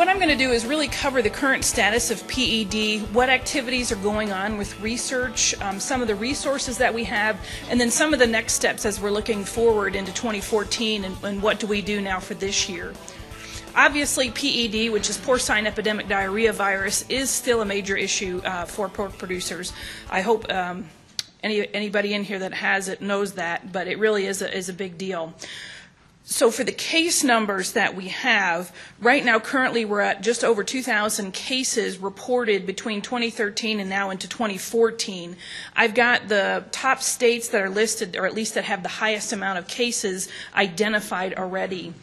what I'm going to do is really cover the current status of PED, what activities are going on with research, some of the resources that we have, and then some of the next steps as we're looking forward into 2014 and what do we do now for this year. Obviously, PED, which is porcine epidemic diarrhea virus, is still a major issue for pork producers. I hope anybody in here that has it knows that, but it really is a big deal. So for the case numbers that we have, right now currently we're at just over 2,000 cases reported between 2013 and now into 2014. I've got the top states that are listed, or at least that have the highest amount of cases identified already.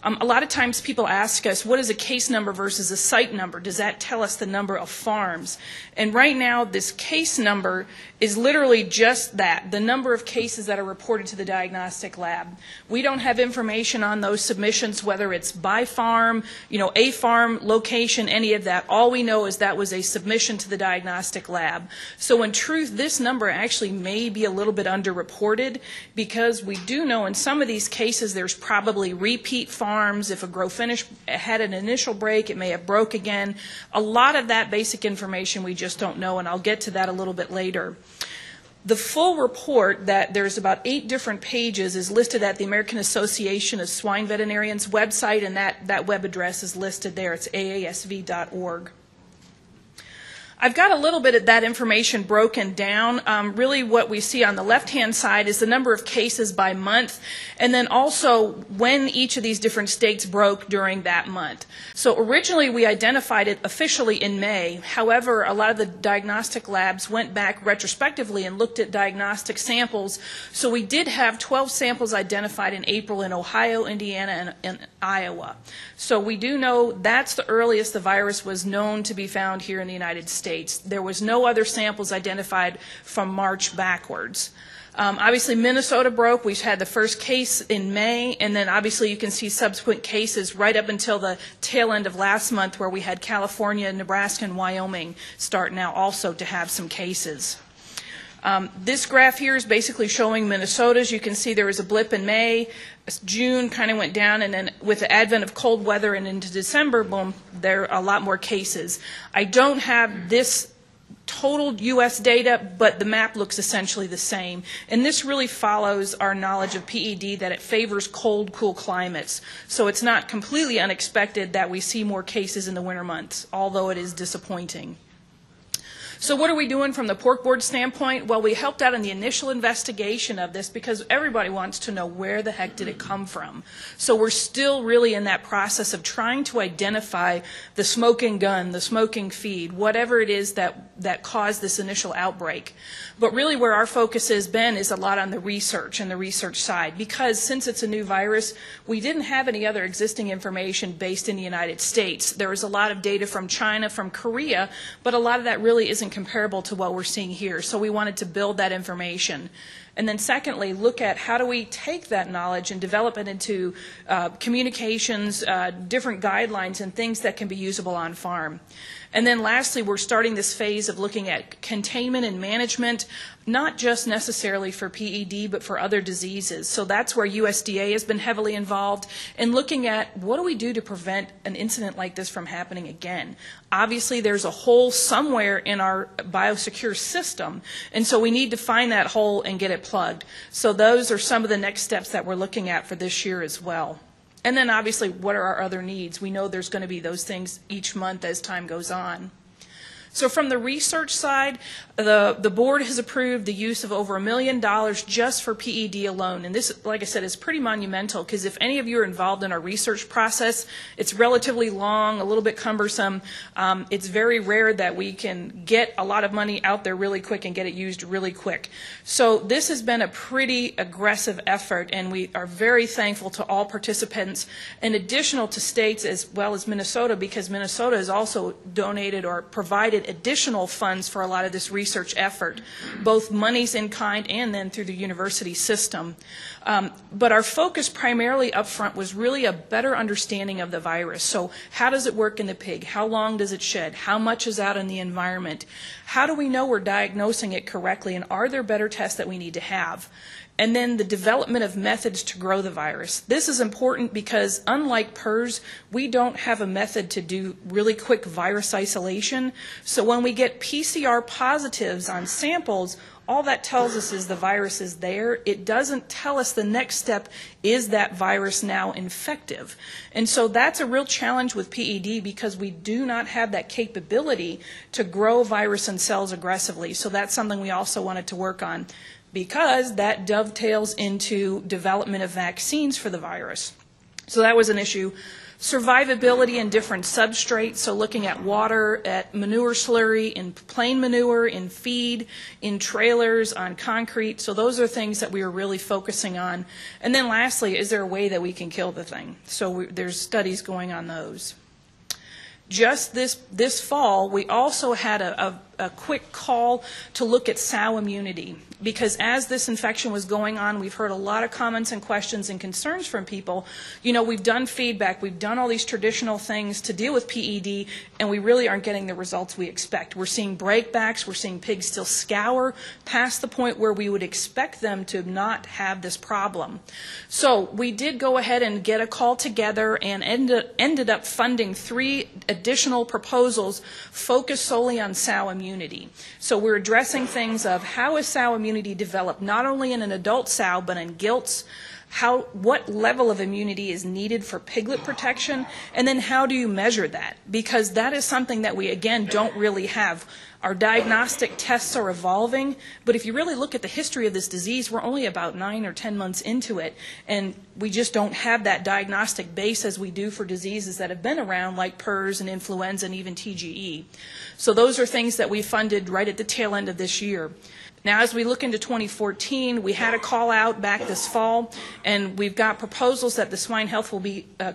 A lot of times people ask us, what is a case number versus a site number? Does that tell us the number of farms? And right now, this case number is literally just that, the number of cases that are reported to the diagnostic lab. We don't have information on those submissions, whether it's by farm, a farm, location, any of that. All we know is that was a submission to the diagnostic lab. So in truth, this number actually may be a little bit underreported because we do know in some of these cases there's probably repeat farms. If a grow finish had an initial break, it may have broke again. A lot of that basic information we just don't know, and I'll get to that a little bit later. The full report, that there's about 8 different pages, is listed at the American Association of Swine Veterinarians website, and that web address is listed there. It's aasv.org. I've got a little bit of that information broken down. Really what we see on the left-hand side is the number of cases by month, and then also when each of these different states broke during that month. So originally we identified it officially in May. However, a lot of the diagnostic labs went back retrospectively and looked at diagnostic samples. So we did have 12 samples identified in April in Ohio, Indiana, and Iowa. So we do know that's the earliest the virus was known to be found here in the United States. There was no other samples identified from March backwards. Obviously, Minnesota broke. We had the first case in May, and then obviously you can see subsequent cases right up until the tail end of last month where we had California, Nebraska, and Wyoming start now also to have some cases. This graph here is basically showing Minnesota's. You can see there was a blip in May. June kind of went down, and then with the advent of cold weather and into December, boom, there are a lot more cases. I don't have this total U.S. data, but the map looks essentially the same. And this really follows our knowledge of PED, that it favors cold, cool climates. So it's not completely unexpected that we see more cases in the winter months, although it is disappointing. So what are we doing from the pork board standpoint? Well, we helped out in the initial investigation of this because everybody wants to know where the heck did it come from. So we're still really in that process of trying to identify the smoking gun, the smoking feed, whatever it is that caused this initial outbreak. But really where our focus has been is a lot on the research and the research side, because since it's a new virus, we didn't have any other existing information based in the United States. There was a lot of data from China, from Korea, but a lot of that really isn't comparable to what we're seeing here. So we wanted to build that information. And then secondly, look at how do we take that knowledge and develop it into communications, different guidelines, and things that can be usable on farm. And then lastly, we're starting this phase of looking at containment and management, not just necessarily for PED, but for other diseases. So that's where USDA has been heavily involved in looking at what do we do to prevent an incident like this from happening again. Obviously, there's a hole somewhere in our biosecure system, and so we need to find that hole and get it plugged. So those are some of the next steps that we're looking at for this year as well. And then obviously, what are our other needs? We know there's going to be those things each month as time goes on. So from the research side, the board has approved the use of over $1 million just for PED alone. And this, like I said, is pretty monumental because if any of you are involved in our research process, it's relatively long, a little bit cumbersome. It's very rare that we can get a lot of money out there really quick and get it used really quick. So this has been a pretty aggressive effort, and we are very thankful to all participants, and additional to states as well as Minnesota, because Minnesota has also donated or provided provided additional funds for a lot of this research effort, both monies in kind and then through the university system. But our focus primarily up front was really a better understanding of the virus. So how does it work in the pig? How long does it shed? How much is out in the environment? How do we know we're diagnosing it correctly, and are there better tests that we need to have? And then the development of methods to grow the virus. This is important because unlike PRRS, we don't have a method to do really quick virus isolation. So when we get PCR positives on samples, all that tells us is the virus is there. It doesn't tell us the next step, is that virus now infective? And so that's a real challenge with PED because we do not have that capability to grow virus and cells aggressively. So that's something we also wanted to work on, because that dovetails into development of vaccines for the virus. So that was an issue. Survivability in different substrates, so looking at water, at manure slurry, in plain manure, in feed, in trailers, on concrete. So those are things that we are really focusing on. And then lastly, is there a way that we can kill the thing? So there's studies going on those. Just this fall, we also had a quick call to look at Sall Immunity, because as this infection was going on, we've heard a lot of comments and questions and concerns from people. You know, we've done feedback, we've done all these traditional things to deal with PED, and we really aren't getting the results we expect. We're seeing breakbacks, we're seeing pigs still scour past the point where we would expect them to not have this problem. So we did go ahead and get a call together and ended up funding 3 additional proposals focused solely on Sall Immunity. So we're addressing things of how is Sall immunity developed, not only in an adult sow, but in gilts, what level of immunity is needed for piglet protection, and then how do you measure that? Because that is something that we, again, don't really have. Our diagnostic tests are evolving, but if you really look at the history of this disease, we're only about 9 or 10 months into it, and we just don't have that diagnostic base as we do for diseases that have been around, like PRRS and influenza and even TGE. So those are things that we funded right at the tail end of this year. Now, as we look into 2014, we had a call out back this fall, and we've got proposals that the Swine Health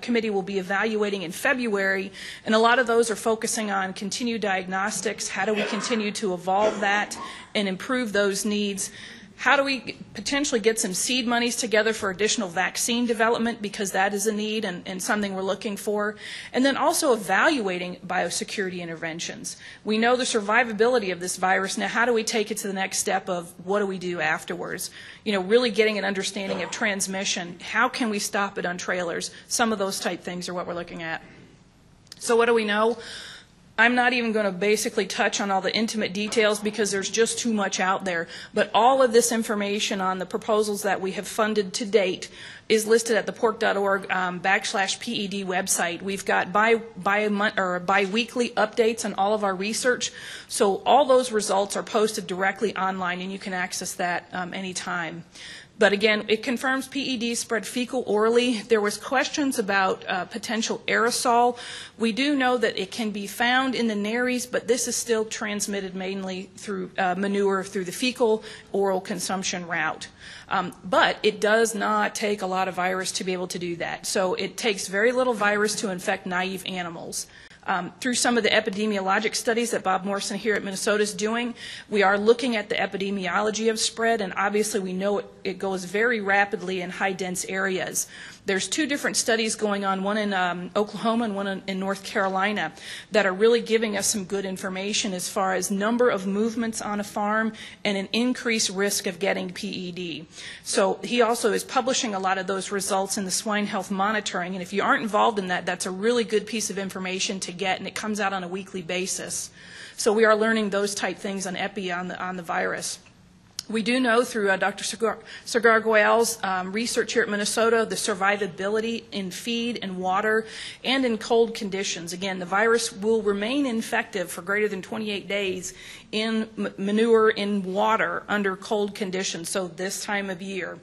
Committee will be evaluating in February, and a lot of those are focusing on continued diagnostics. How do we continue to evolve that and improve those needs? How do we potentially get some seed monies together for additional vaccine development, because that is a need and something we're looking for. And then also evaluating biosecurity interventions. We know the survivability of this virus. Now, how do we take it to the next step of what do we do afterwards? You know, really getting an understanding of transmission. How can we stop it on trailers? Some of those type things are what we're looking at. So what do we know? I'm not even going to basically touch on all the intimate details because there's just too much out there. But all of this information on the proposals that we have funded to date is listed at the pork.org /PED website. We've got bi-weekly updates on all of our research. So all those results are posted directly online, and you can access that anytime. But again, it confirms PED spread fecal orally. There was questions about potential aerosol. We do know that it can be found in the nares, but this is still transmitted mainly through manure, through the fecal oral consumption route. But it does not take a lot of virus to be able to do that. So it takes very little virus to infect naive animals. Through some of the epidemiologic studies that Bob Morrison here at Minnesota is doing, we are looking at the epidemiology of spread, and obviously we know it goes very rapidly in high-dense areas. There's 2 different studies going on, one in Oklahoma and one in North Carolina, that are really giving us some good information as far as number of movements on a farm and an increased risk of getting PED. So he also is publishing a lot of those results in the Swine Health Monitoring, and if you aren't involved in that, that's a really good piece of information to get, and it comes out on a weekly basis. So we are learning those type things on epi on the virus. We do know through Dr. Segar-Goyal's research here at Minnesota the survivability in feed and water and in cold conditions. Again, the virus will remain infective for greater than 28 days in manure, in water, under cold conditions, so this time of year.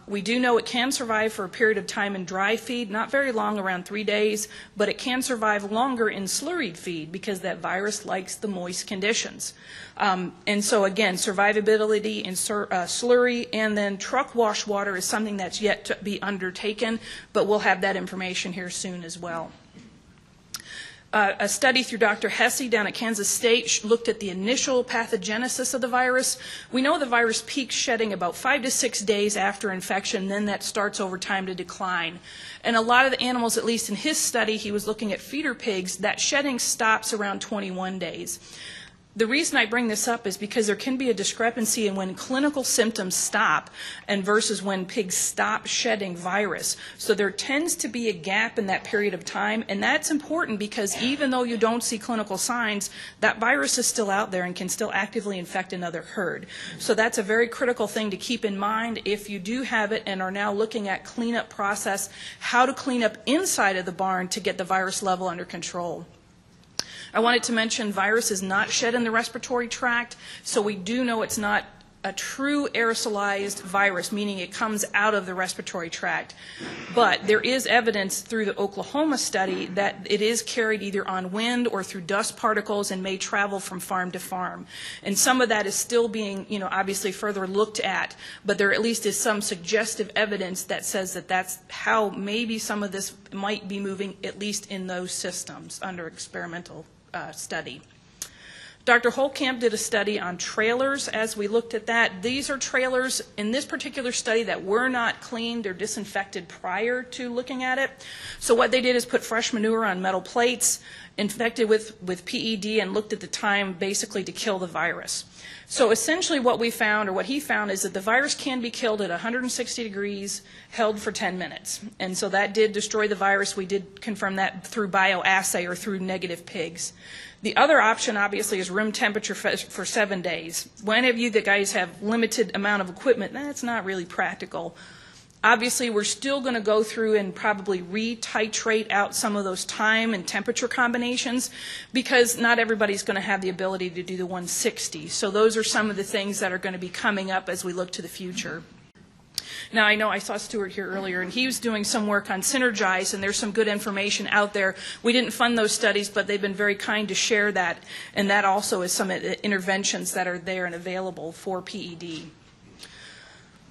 We do know it can survive for a period of time in dry feed, not very long, around 3 days, but it can survive longer in slurried feed because that virus likes the moist conditions. And so again, survivability in slurry, and then truck wash water is something that's yet to be undertaken, but we'll have that information here soon as well. A study through Dr. Hesse down at Kansas State looked at the initial pathogenesis of the virus. We know the virus peaks shedding about 5 to 6 days after infection, then that starts over time to decline. And a lot of the animals, at least in his study, he was looking at feeder pigs, that shedding stops around 21 days. The reason I bring this up is because there can be a discrepancy in when clinical symptoms stop and versus when pigs stop shedding virus. So there tends to be a gap in that period of time, and that's important because even though you don't see clinical signs, that virus is still out there and can still actively infect another herd. So that's a very critical thing to keep in mind if you do have it and are now looking at cleanup process, how to clean up inside of the barn to get the virus level under control. I wanted to mention virus is not shed in the respiratory tract, so we do know it's not a true aerosolized virus, meaning it comes out of the respiratory tract. But there is evidence through the Oklahoma study that it is carried either on wind or through dust particles and may travel from farm to farm. And some of that is still being, obviously further looked at, but there at least is some suggestive evidence that says that that's how maybe some of this might be moving, at least in those systems under experimental study. Dr. Holtkamp did a study on trailers as we looked at that. These are trailers in this particular study that were not cleaned or disinfected prior to looking at it. So what they did is put fresh manure on metal plates, infected with PED, and looked at the time basically to kill the virus. So essentially what we found, or what he found, is that the virus can be killed at 160 degrees, held for 10 minutes. And so that did destroy the virus. We did confirm that through bioassay or through negative pigs. The other option, obviously, is room temperature for 7 days. When any of you that guys have limited amount of equipment, that's not really practical. Obviously, we're still going to go through and probably re-titrate out some of those time and temperature combinations because not everybody's going to have the ability to do the 160. So those are some of the things that are going to be coming up as we look to the future. Now, I know I saw Stuart here earlier, and he was doing some work on Synergize, and there's some good information out there. We didn't fund those studies, but they've been very kind to share that, and that also is some interventions that are there and available for PED.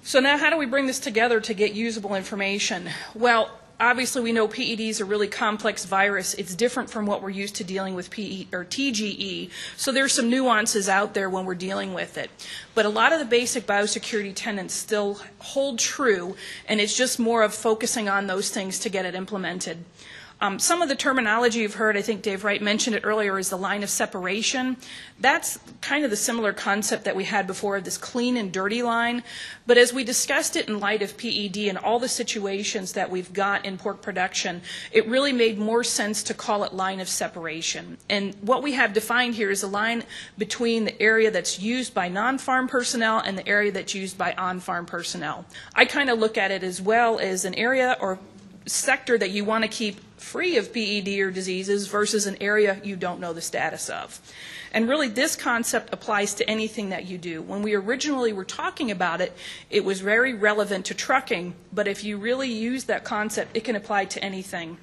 So now how do we bring this together to get usable information? Well, obviously we know PED is a really complex virus. It's different from what we're used to dealing with TGE. So there's some nuances out there when we're dealing with it. But a lot of the basic biosecurity tenets still hold true, and it's just more of focusing on those things to get it implemented. Some of the terminology you've heard, I think Dave Wright mentioned it earlier, is the line of separation. That's kind of the similar concept that we had before, this clean and dirty line. But as we discussed it in light of PED and all the situations that we've got in pork production, it really made more sense to call it line of separation. And what we have defined here is a line between the area that's used by non-farm personnel and the area that's used by on-farm personnel. I kind of look at it as well as an area or sector that you want to keep free of PED or diseases versus an area you don't know the status of. And really this concept applies to anything that you do. When we originally were talking about it, it was very relevant to trucking, but if you really use that concept, it can apply to anything.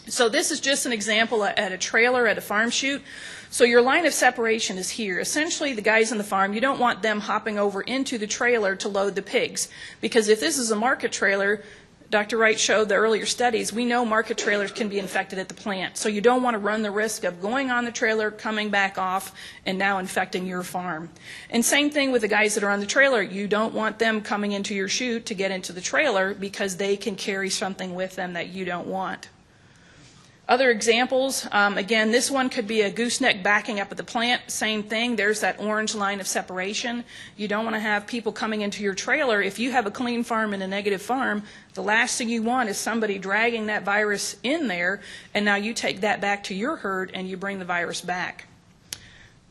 So this is just an example at a trailer at a farm chute. So your line of separation is here. Essentially, the guys on the farm, you don't want them hopping over into the trailer to load the pigs, because if this is a market trailer, Dr. Wright showed the earlier studies, we know market trailers can be infected at the plant. So you don't want to run the risk of going on the trailer, coming back off, and now infecting your farm. And same thing with the guys that are on the trailer. You don't want them coming into your chute to get into the trailer because they can carry something with them that you don't want. Other examples, again, this one could be a gooseneck backing up at the plant. Same thing, there's that orange line of separation. You don't want to have people coming into your trailer. If you have a clean farm and a negative farm, the last thing you want is somebody dragging that virus in there, and now you take that back to your herd and you bring the virus back.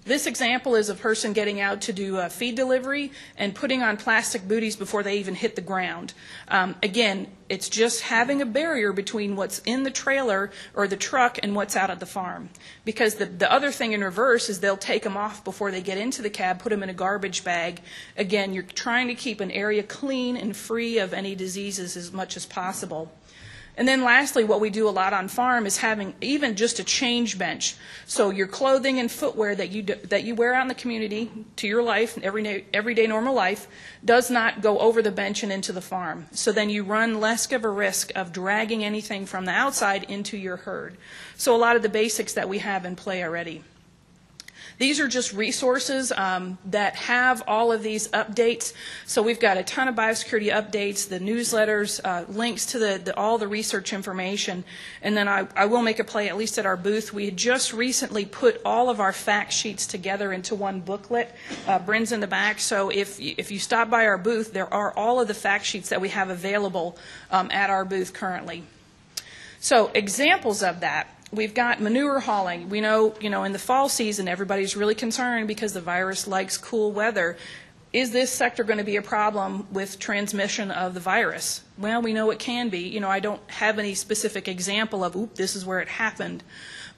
This example is a person getting out to do a feed delivery and putting on plastic booties before they even hit the ground. Again, it's just having a barrier between what's in the trailer or the truck and what's out at the farm. Because the other thing in reverse is they'll take them off before they get into the cab, put them in a garbage bag. Again, you're trying to keep an area clean and free of any diseases as much as possible. And then lastly, what we do a lot on farm is having even just a change bench. So your clothing and footwear that you wear out in the community to your life, everyday normal life, does not go over the bench and into the farm. So then you run less of a risk of dragging anything from the outside into your herd. So a lot of the basics that we have in play already. These are just resources that have all of these updates. So we've got a ton of biosecurity updates, the newsletters, links to all the research information. And then I will make a play, at least at our booth. We had just recently put all of our fact sheets together into one booklet. Bryn's in the back. So if you stop by our booth, there are all of the fact sheets that we have available at our booth currently. So examples of that. We've got manure hauling. We know, in the fall season, everybody's really concerned because the virus likes cool weather. Is this sector going to be a problem with transmission of the virus? Well, we know it can be. I don't have any specific example of, this is where it happened.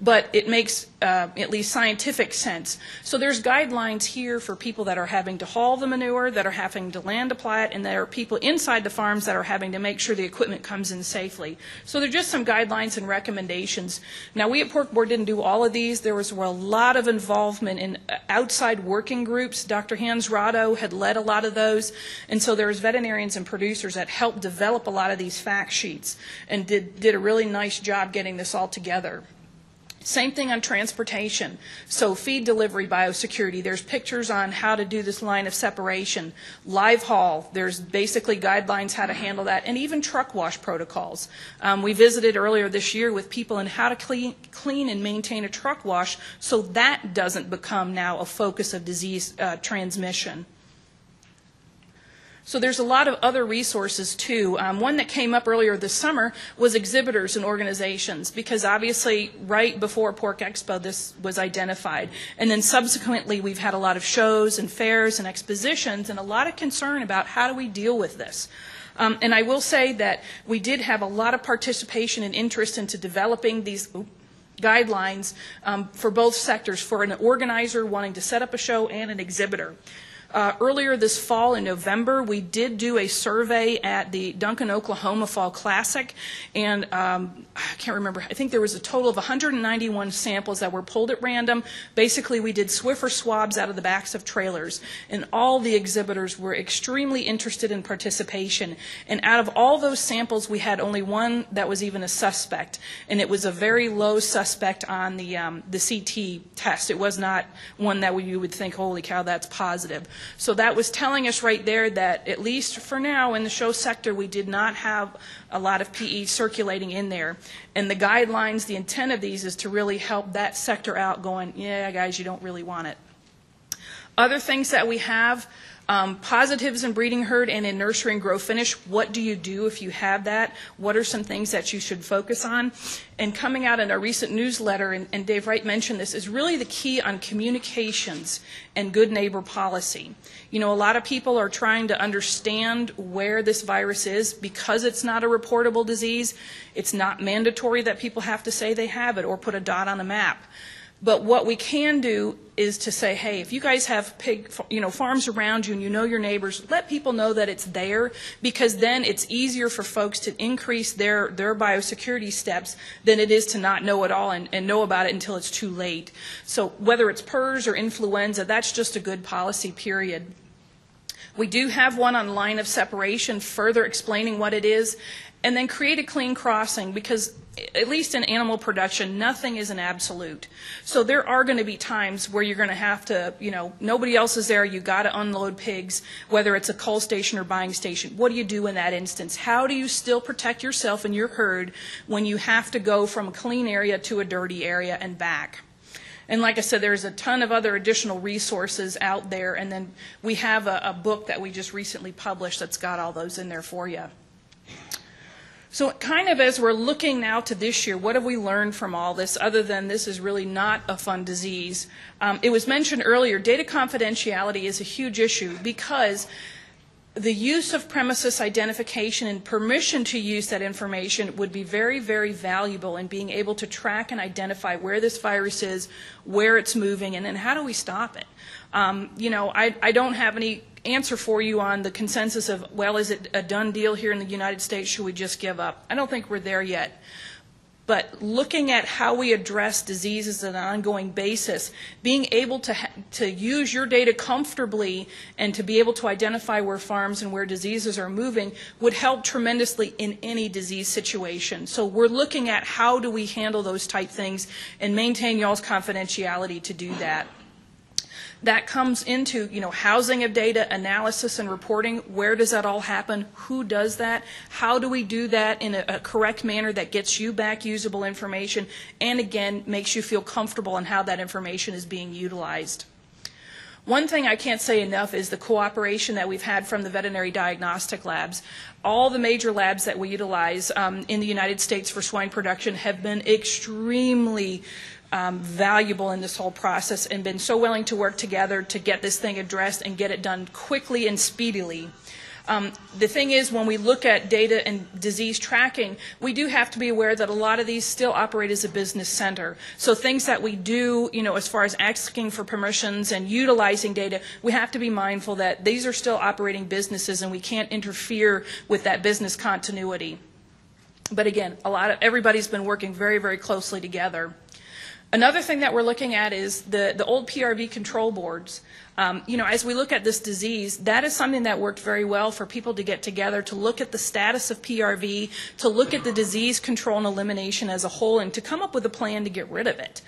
But it makes at least scientific sense. So there's guidelines here for people that are having to haul the manure, that are having to land apply it, and there are people inside the farms that are having to make sure the equipment comes in safely. So they're just some guidelines and recommendations. Now, we at Pork Board didn't do all of these. There was a lot of involvement in outside working groups. Dr. Hans Rado had led a lot of those. And so there's veterinarians and producers that helped develop a lot of these fact sheets and did a really nice job getting this all together. Same thing on transportation. So feed delivery biosecurity, there's pictures on how to do this line of separation. Live haul, there's basically guidelines how to handle that, and even truck wash protocols. We visited earlier this year with people on how to clean and maintain a truck wash so that doesn't become now a focus of disease transmission. So there's a lot of other resources too. One that came up earlier this summer was exhibitors and organizations, because obviously right before Pork Expo this was identified. And then subsequently we've had a lot of shows and fairs and expositions and a lot of concern about how do we deal with this. And I will say that we did have a lot of participation and interest into developing these guidelines for both sectors, for an organizer wanting to set up a show and an exhibitor. Earlier this fall in November, we did do a survey at the Duncan, Oklahoma Fall Classic, and I can't remember, I think there was a total of 191 samples that were pulled at random. Basically, we did Swiffer swabs out of the backs of trailers, and all the exhibitors were extremely interested in participation. And out of all those samples, we had only one that was even a suspect, and it was a very low suspect on the CT test. It was not one that you would think, holy cow, that's positive. So that was telling us right there that, at least for now in the show sector, we did not have a lot of PE circulating in there. And the guidelines, the intent of these is to really help that sector out going, yeah, guys, you don't really want it. Other things that we have, positives in breeding herd and in nursery and grow finish. What do you do if you have that? What are some things that you should focus on? And coming out in a recent newsletter, and Dave Wright mentioned this, is really the key on communications and good neighbor policy. A lot of people are trying to understand where this virus is because it's not a reportable disease. It's not mandatory that people have to say they have it or put a dot on a map. But what we can do is to say, hey, if you guys have farms around you and you know your neighbors, let people know that it's there, because then it's easier for folks to increase their biosecurity steps than it is to not know it all and know about it until it's too late. So whether it's PRRS or influenza, that's just a good policy, period. We do have one on line of separation, further explaining what it is, and then create a clean crossing, because at least in animal production, nothing is an absolute. So there are going to be times where you're going to have to, nobody else is there, you got to unload pigs, whether it's a cull station or buying station. What do you do in that instance? How do you still protect yourself and your herd when you have to go from a clean area to a dirty area and back? And like I said, there's a ton of other additional resources out there, and then we have a book that we just recently published that's got all those in there for you. So kind of as we're looking now to this year, what have we learned from all this other than this is really not a fun disease? It was mentioned earlier, data confidentiality is a huge issue because the use of premises identification and permission to use that information would be very, very valuable in being able to track and identify where this virus is, where it's moving, and then how do we stop it? I don't have any answer for you on the consensus of, well, is it a done deal here in the United States? Should we just give up? I don't think we're there yet. But looking at how we address diseases on an ongoing basis, being able to use your data comfortably and to be able to identify where farms and where diseases are moving would help tremendously in any disease situation. So we're looking at how do we handle those type things and maintain y'all's confidentiality to do that. That comes into, housing of data, analysis and reporting. Where does that all happen? Who does that? How do we do that in a correct manner that gets you back usable information and, again, makes you feel comfortable in how that information is being utilized? One thing I can't say enough is the cooperation that we've had from the veterinary diagnostic labs. All the major labs that we utilize in the United States for swine production have been extremely valuable in this whole process and been so willing to work together to get this thing addressed and get it done quickly and speedily. The thing is, when we look at data and disease tracking, we do have to be aware that a lot of these still operate as a business center. So things that we do, as far as asking for permissions and utilizing data, we have to be mindful that these are still operating businesses and we can't interfere with that business continuity. But again, everybody's been working very, very closely together. Another thing that we're looking at is the old PRV control boards. As we look at this disease, that is something that worked very well for people to get together to look at the status of PRV, to look at the disease control and elimination as a whole, and to come up with a plan to get rid of it.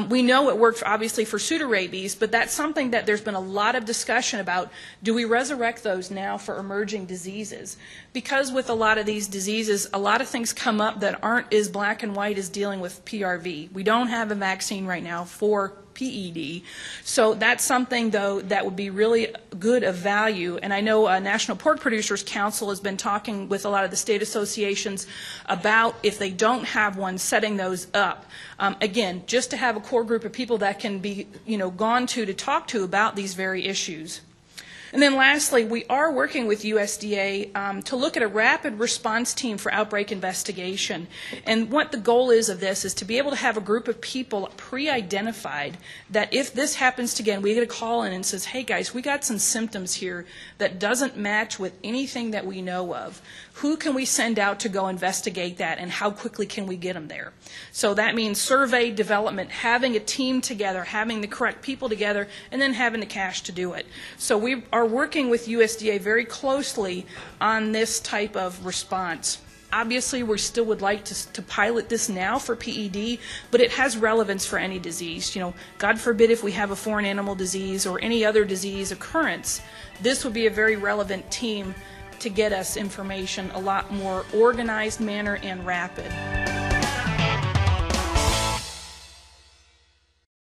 We know it worked obviously for pseudorabies, but that's something that there's been a lot of discussion about. Do we resurrect those now for emerging diseases? Because with a lot of these diseases, a lot of things come up that aren't as black and white as dealing with PRV. We don't have a vaccine right now for PED. So that's something, though, that would be really good of value. And I know National Pork Producers Council has been talking with a lot of the state associations about, if they don't have one, setting those up. Again, just to have a core group of people that can be, gone to talk to about these very issues. And then lastly, we are working with USDA to look at a rapid response team for outbreak investigation. And what the goal is of this is to be able to have a group of people pre-identified that if this happens again, we get a call in and says, hey guys, we got some symptoms here that doesn't match with anything that we know of. Who can we send out to go investigate that, and how quickly can we get them there? So that means survey development, having a team together, having the correct people together, and then having the cash to do it. So we are working with USDA very closely on this type of response. Obviously, we still would like to pilot this now for PED, but it has relevance for any disease. God forbid if we have a foreign animal disease or any other disease occurrence, this would be a very relevant team to get us information a lot more organized manner and rapid.